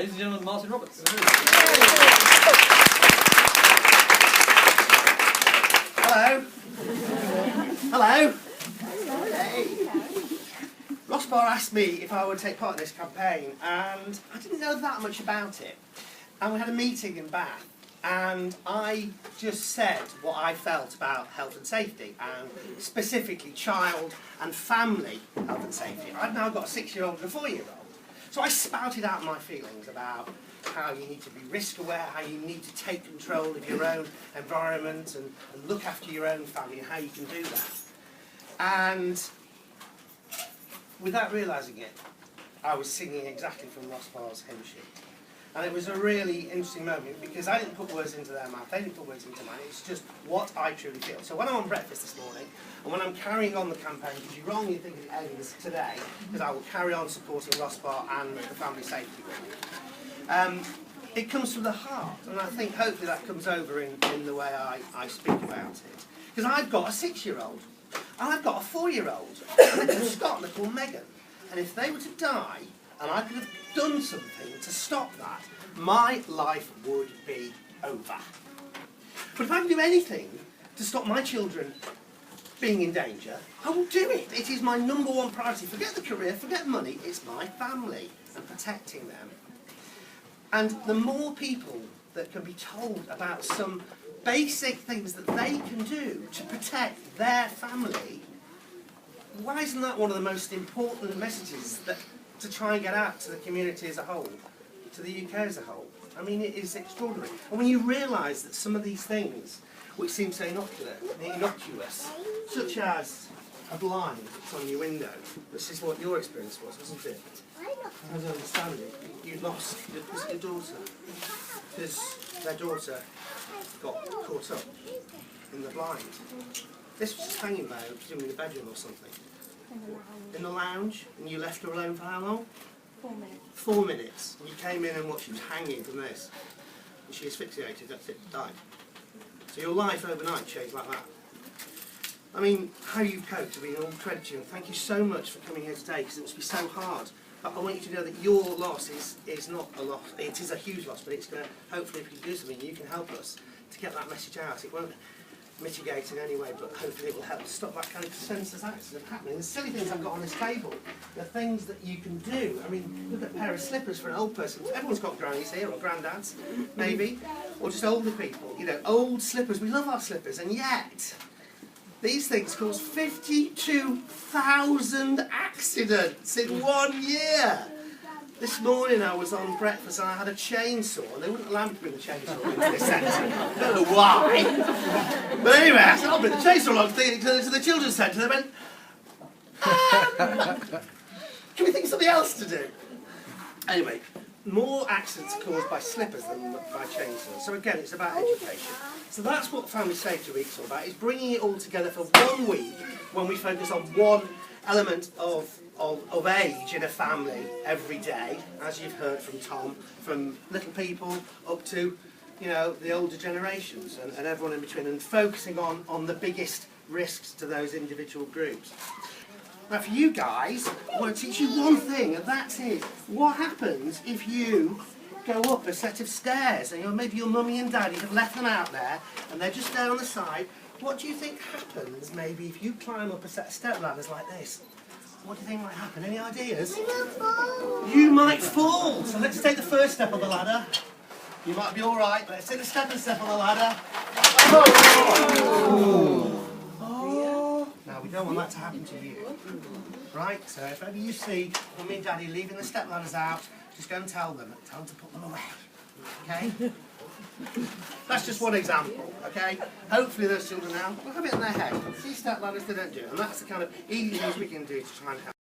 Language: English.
Ladies and gentlemen, Martin Roberts. Hello. Hello. Hey. RoSPA asked me if I would take part in this campaign, and I didn't know that much about it. And we had a meeting in Bath, and I just said what I felt about health and safety, and specifically child and family health and safety. I've now got a 6-year-old and a 4-year-old. So I spouted out my feelings about how you need to be risk aware, how you need to take control of your own environment and look after your own family, and how you can do that. And without realising it, I was singing exactly from RoSPA's hymn sheet. And it was a really interesting moment because I didn't put words into their mouth, they didn't put words into mine, it's just what I truly feel. So when I'm on breakfast this morning, and when I'm carrying on the campaign, because you wrongly think it ends today, because I will carry on supporting RoSPA and the family safety group. It comes from the heart, and I think hopefully that comes over in the way I speak about it. Because I've got a 6-year-old, and I've got a 4-year-old, and they're called Scott and they're called Megan. And if they were to die, and I could have done something to stop that, my life would be over. But if I can do anything to stop my children being in danger, I will do it. It is my #1 priority. Forget the career, forget money, it's my family and protecting them. And the more people that can be told about some basic things that they can do to protect their family, why isn't that one of the most important messages that to try and get out to the community as a whole, to the UK as a whole? I mean, it is extraordinary. And when you realise that some of these things, which seem so innocuous, such as a blind that's on your window, this is what your experience was, wasn't it? As I understand it, you lost your daughter, because their daughter got caught up in the blind. This was just hanging there, presumably in the bedroom or something. In the lounge, and you left her alone for how long? 4 minutes. 4 minutes. And you came in and what, she was hanging from this. And she asphyxiated, that's it, died. So your life overnight changed like that. I mean, how you've coped, I mean, all credit to you, and thank you so much for coming here today, because it must be so hard. But I want you to know that your loss is not a loss, it is a huge loss, but it's going to, hopefully if you do something, you can help us to get that message out. It won't mitigate in any way, but hopefully it will help to stop that kind of senseless accident happening. The silly things I've got on this table, the things that you can do. I mean, look at a pair of slippers for an old person. Everyone's got grannies here, or granddads, maybe, or just older people. You know, old slippers. We love our slippers, and yet these things cause 52,000 accidents in 1 year. This morning I was on breakfast and I had a chainsaw, and they wouldn't allow me to bring the chainsaw into this centre. I don't know why. But anyway, I said, I'll bring the chainsaw along to the children's centre. They went, can we think of something else to do? Anyway, more accidents are caused by slippers than by chainsaws. So again, it's about education. So that's what Family Safety Week's all about, is bringing it all together for 1 week when we focus on one element of age in a family every day, as you've heard from Tom, from little people up to, you know, the older generations and everyone in between, and focusing on the biggest risks to those individual groups. Now for you guys, I want to teach you one thing, and that's it. What happens if you go up a set of stairs and maybe your mummy and daddy have left them out there and they're just there on the side? What do you think happens maybe if you climb up a set of step ladders like this? What do you think might happen? Any ideas? You might fall! So let's take the first step on the ladder. You might be alright, but let's take the second step on the ladder. Oh. Now we don't want that to happen to you. Right, so if ever you see mummy and daddy leaving the step ladders out, just go and tell them to put them away. Okay? That's just one example, okay? Hopefully those children now will have it in their head. See step ladders, they don't do it. And that's the kind of easy things we can do to try and help.